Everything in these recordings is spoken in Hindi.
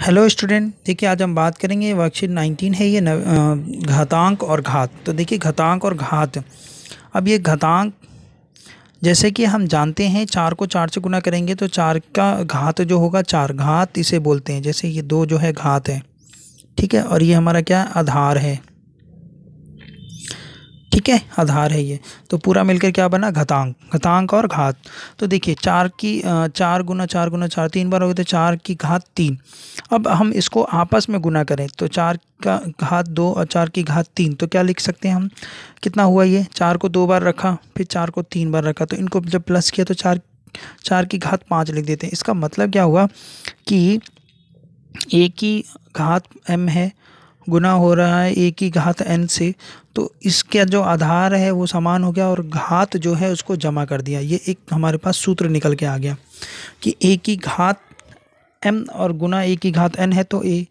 हेलो स्टूडेंट, देखिए आज हम बात करेंगे वर्कशीट 19 है ये घातांक और घात। तो देखिए घातांक और घात। अब ये घातांक जैसे कि हम जानते हैं 4 को 4 से गुना करेंगे तो 4 का घात जो होगा 4 घात इसे बोलते हैं। जैसे ये 2 जो है घात है, ठीक है, और ये हमारा क्या आधार है, ठीक है, आधार है ये। तो पूरा मिलकर क्या बना घातांक, घातांक और घात। तो देखिए 4 की 4 गुना 4 गुना 4 3 बार हो गए तो 4 की घात 3। अब हम इसको आपस में गुना करें तो 4 का घात 2 और 4 की घात 3, तो क्या लिख सकते हैं हम, कितना हुआ ये, 4 को 2 बार रखा फिर 4 को 3 बार रखा, तो इनको जब प्लस किया तो 4 की घात 5 लिख देते हैं। इसका मतलब क्या हुआ कि a की घात m है, गुना हो रहा है a की घात n से, तो इसका जो आधार है वो समान हो गया और घात जो है उसको जमा कर दिया। ये एक हमारे पास सूत्र निकल के आ गया कि a की घात m और गुना a की घात n है तो a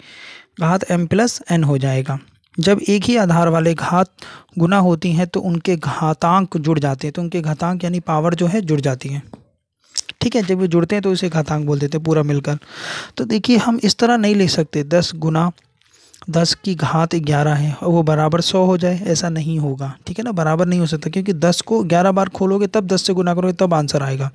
घात m प्लस n हो जाएगा। जब एक ही आधार वाले घात गुना होती हैं तो उनके घातांक जुड़ जाते हैं, तो उनके घातांक यानी पावर जो है जुड़ जाती है, ठीक है। जब ये जुड़ते हैं तो इसे घातांक बोल देते हैं पूरा मिलकर। तो देखिए हम इस तरह नहीं लिख सकते 10 गुना 10 की घात 11 है और वो बराबर 100 हो जाए, ऐसा नहीं होगा, ठीक है ना, बराबर नहीं हो सकता क्योंकि 10 को 11 बार खोलोगे तब 10 से गुना करोगे तब आंसर आएगा।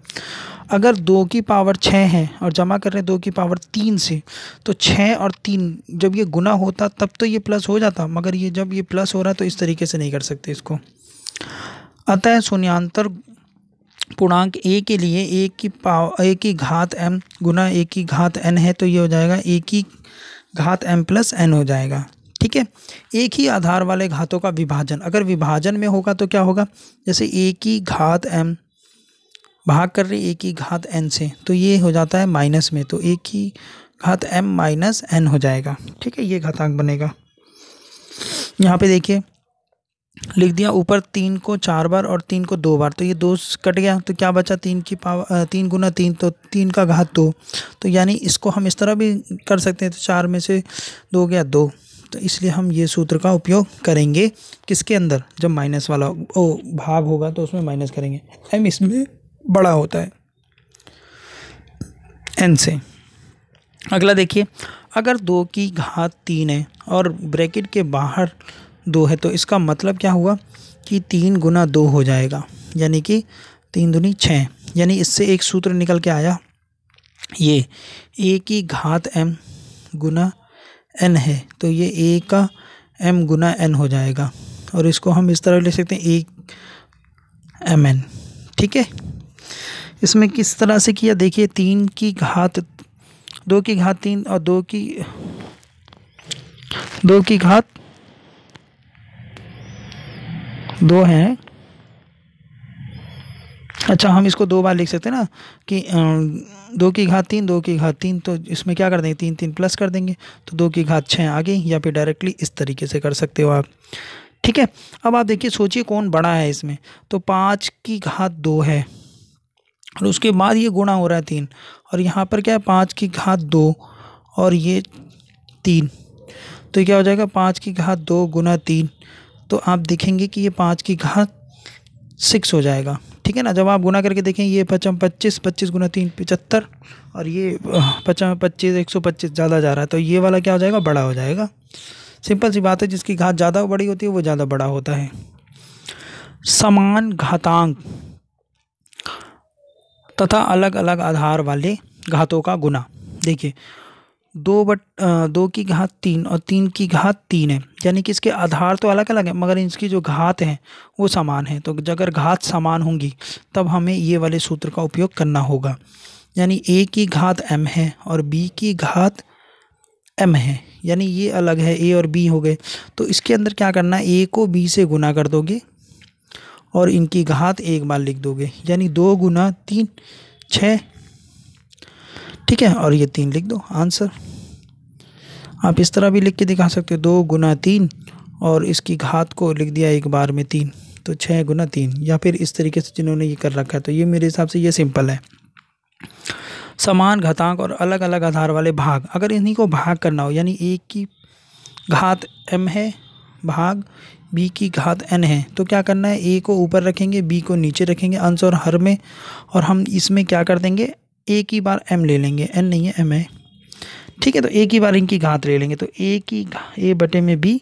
अगर 2 की पावर 6 है और जमा कर रहे हैं 2 की पावर 3 से, तो 6 और 3 जब ये गुना होता तब तो ये प्लस हो जाता, मगर ये जब ये प्लस हो रहा है तो इस तरीके से नहीं कर सकते इसको। अतः शून्यांतर पूर्णांक a के लिए a की घात m गुना a की घात n है, तो ये हो जाएगा a की घात m प्लस n हो जाएगा, ठीक है। एक ही आधार वाले घातों का विभाजन, अगर विभाजन में होगा तो क्या होगा, जैसे a की घात m भाग कर रही a की घात n से, तो ये हो जाता है माइनस में, तो a की घात m माइनस n हो जाएगा, ठीक है, ये घातांक बनेगा। यहाँ पे देखिए लिख दिया ऊपर 3 को 4 बार और 3 को 2 बार, तो ये 2 कट गया तो क्या बचा 3 की पावर 3 गुना 3 तो 3 का घात 2, तो यानी इसको हम इस तरह भी कर सकते हैं, तो 4 में से 2 गया 2, तो इसलिए हम ये सूत्र का उपयोग करेंगे किसके अंदर, जब माइनस वाला भाग होगा तो उसमें माइनस करेंगे, m इसमें बड़ा होता है n से। अगला देखिए अगर 2 की घात 3 है और ब्रैकेट के बाहर 2 है तो इसका मतलब क्या हुआ कि 3 गुना 2 हो जाएगा, यानी कि 3 दूनी 6, यानी इससे एक सूत्र निकल के आया, ये a की घात m गुना n है तो ये a का m गुना n हो जाएगा, और इसको हम इस तरह लिख सकते हैं a mn, ठीक है। इसमें किस तरह से किया देखिए 3 की घात 2 की घात 3 और 2 की घात 2 है, अच्छा हम इसको 2 बार लिख सकते हैं ना कि 2 की घात 3 2 की घात 3, तो इसमें क्या कर देंगे 3 3 प्लस कर देंगे तो 2 की घात 6 आ गई, या फिर डायरेक्टली इस तरीके से कर सकते हो आप, ठीक है। अब आप देखिए सोचिए कौन बड़ा है इसमें, तो 5 की घात 2 है और उसके बाद ये गुणा हो रहा है 3, और यहाँ पर क्या है 5 की घात 2 और ये 3, तो क्या हो जाएगा 5 की घात 2 गुना 3, तो आप देखेंगे कि ये 5 की घात 6 हो जाएगा, ठीक है ना। जब आप गुना करके देखें ये 25 25 गुना 3 75 और ये 25 125 ज़्यादा जा रहा है, तो ये वाला क्या हो जाएगा बड़ा हो जाएगा। सिंपल सी बात है, जिसकी घात ज़्यादा बड़ी होती है वो ज़्यादा बड़ा होता है। समान घातांक तथा अलग अलग आधार वाले घातों का गुना, देखिए 2 की घात 3 और 3 की घात 3 है, यानी कि इसके आधार तो अलग अलग है मगर इसकी जो घात है वो समान है, तो अगर घात समान होंगी तब हमें ये वाले सूत्र का उपयोग करना होगा, यानी a की घात m है और b की घात m है, यानी ये अलग है a और b हो गए, तो इसके अंदर क्या करना है a को b से गुना कर दोगे और इनकी घात एक बार लिख दोगे, यानी 2 गुना 3 6, ठीक है, और ये 3 लिख दो आंसर। आप इस तरह भी लिख के दिखा सकते हो 2 गुना 3 और इसकी घात को लिख दिया एक बार में 3, तो 6 गुना 3, या फिर इस तरीके से जिन्होंने ये कर रखा है, तो ये मेरे हिसाब से ये सिंपल है। समान घातांक और अलग अलग आधार वाले भाग, अगर इन्हीं को भाग करना हो, यानी a की घात m है भाग b की घात n है, तो क्या करना है a को ऊपर रखेंगे b को नीचे रखेंगे अंश और हर में, और हम इसमें क्या कर देंगे एक ही बार m ले लेंगे, n नहीं है m है, ठीक है, तो ए की बार इनकी घात ले लेंगे, तो ए बटे में बी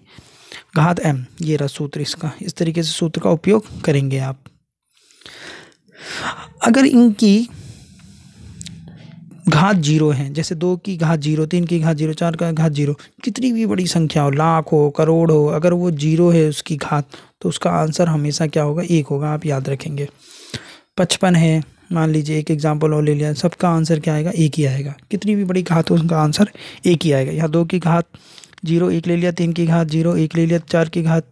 घात एम, ये रहा सूत्र इसका। इस तरीके से सूत्र का उपयोग करेंगे आप। अगर इनकी घात 0 है, जैसे 2 की घात 0, 3 की घात 0, 4 का घात 0, कितनी भी बड़ी संख्या हो, लाख हो, करोड़ हो, अगर वो 0 है उसकी घात, तो उसका आंसर हमेशा क्या होगा, 1 होगा। आप याद रखेंगे। 55 है, मान लीजिए एक एग्जाम्पल और ले लिया, सबका आंसर क्या आएगा, 1 ही आएगा। कितनी भी बड़ी घात हो उसका आंसर 1 ही आएगा। यहाँ 2 की घात 0, 1 ले लिया, 3 की घात 0, 1 ले लिया, 4 की घात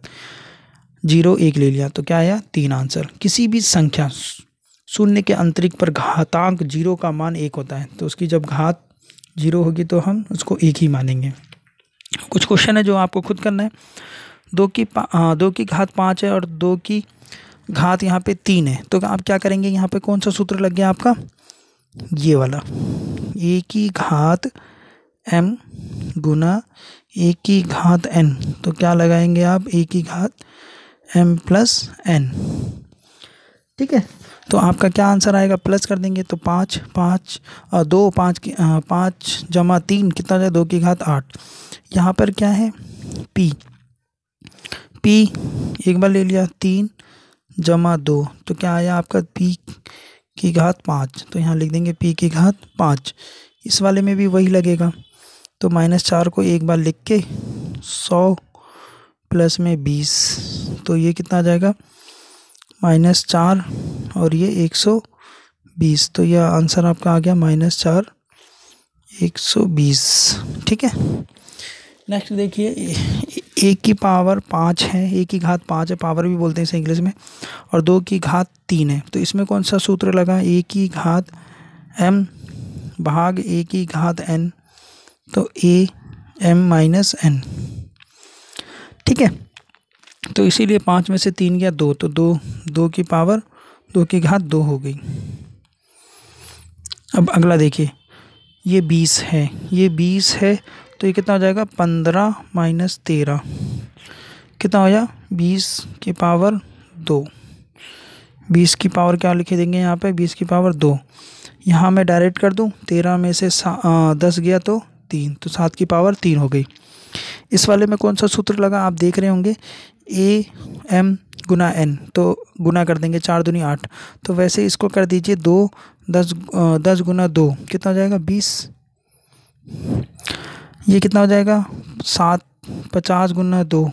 0, 1 ले लिया, तो क्या आया, 3 आंसर। किसी भी संख्या शून्य के अंतरिक्ष पर घातांक 0 का मान 1 होता है, तो उसकी जब घात 0 होगी तो हम उसको 1 ही मानेंगे। कुछ क्वेश्चन है जो आपको खुद करना है। 2 की घात 5 है और 2 की घात यहाँ पे 3 है, तो आप क्या करेंगे, यहाँ पे कौन सा सूत्र लग गया आपका, ये वाला, ए की घात m गुना ए की घात n, तो क्या लगाएंगे आप, ए की घात m प्लस n। ठीक है, तो आपका क्या आंसर आएगा, प्लस कर देंगे तो 5 और 2, 5 जमा 3 कितना हो जाए, 2 की घात 8। यहाँ पर क्या है, p एक बार ले लिया, 3 जमा 2, तो क्या आया आपका, p की घात 5, तो यहाँ लिख देंगे p की घात 5। इस वाले में भी वही लगेगा, तो -4 को एक बार लिख के 100 प्लस में 20, तो ये कितना आ जाएगा, -4 और ये 120, तो यह आंसर आपका आ गया -4 120। ठीक है, नेक्स्ट देखिए, ए की पावर 5 है, ए की घात 5 है, पावर भी बोलते हैं इसे इंग्लिश में, और 2 की घात 3 है, तो इसमें कौन सा सूत्र लगा, ए की घात m भाग ए की घात n, तो ए m माइनस n। ठीक है, तो इसीलिए 5 में से 3 गया 2, तो 2 की पावर 2 की घात 2 हो गई। अब अगला देखिए, ये 20 है, ये 20 है, तो ये कितना हो जाएगा, 15 माइनस 13, कितना हो जाए, 20 की पावर 2। 20 की पावर क्या लिखे देंगे यहाँ पे, 20 की पावर 2। यहाँ मैं डायरेक्ट कर दूँ, 13 में से 10 गया तो 3, तो 7 की पावर 3 हो गई। इस वाले में कौन सा सूत्र लगा, आप देख रहे होंगे, ए m गुना n, तो गुना कर देंगे, 4 दूनी 8, तो वैसे इसको कर दीजिए 2 10 गुना 2 कितना हो जाएगा, 20। ये कितना हो जाएगा, 7 50 गुना 2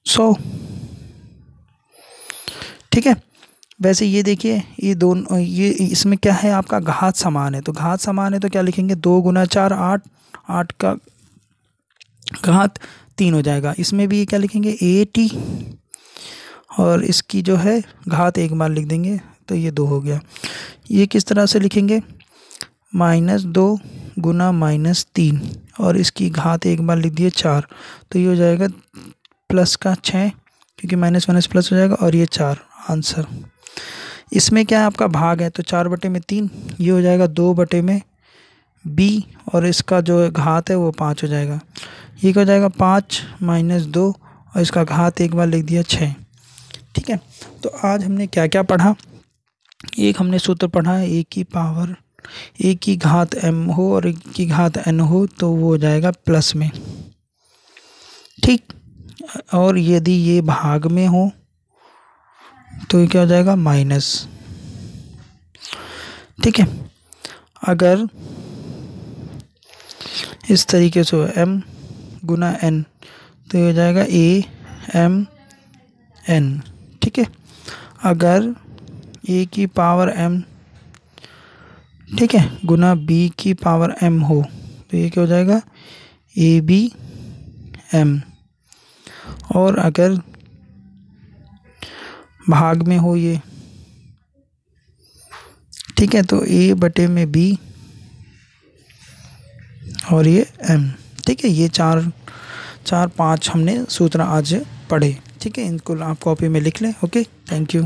100। ठीक है, वैसे ये देखिए, ये दोनों, ये इसमें क्या है, आपका घात समान है, तो घात समान है तो क्या लिखेंगे, 2 गुना 4 8, 8 का घात 3 हो जाएगा। इसमें भी क्या लिखेंगे, 80, और इसकी जो है घात एक बार लिख देंगे, तो ये 2 हो गया। ये किस तरह से लिखेंगे, -2 गुना -3, और इसकी घात एक बार लिख दिए 4, तो ये हो जाएगा प्लस का 6, क्योंकि माइनस प्लस हो जाएगा, और ये 4 आंसर। इसमें क्या है, आपका भाग है, तो 4/3, ये हो जाएगा 2/b, और इसका जो घात है वो 5 हो जाएगा। ये क्या हो जाएगा, 5 - 2, और इसका घात एक बार लिख दिया 6। ठीक है, तो आज हमने क्या क्या पढ़ा, एक हमने सूत्र पढ़ा है, ए की पावर ए की घात m हो और 1 की घात n हो, तो वो हो जाएगा प्लस में। ठीक, और यदि ये भाग में हो तो ये क्या हो जाएगा, माइनस। ठीक है, अगर इस तरीके से m गुना n, तो ये हो जाएगा a m n। ठीक है, अगर a की पावर m, ठीक है, गुना b की पावर m हो, तो ये क्या हो जाएगा, a b m। और अगर भाग में हो ये, ठीक है, तो a बटे में b और ये m। ठीक है, ये 4-5 हमने सूत्र आज पढ़े। ठीक है, इनको आप कॉपी में लिख लें। Okay, thank you.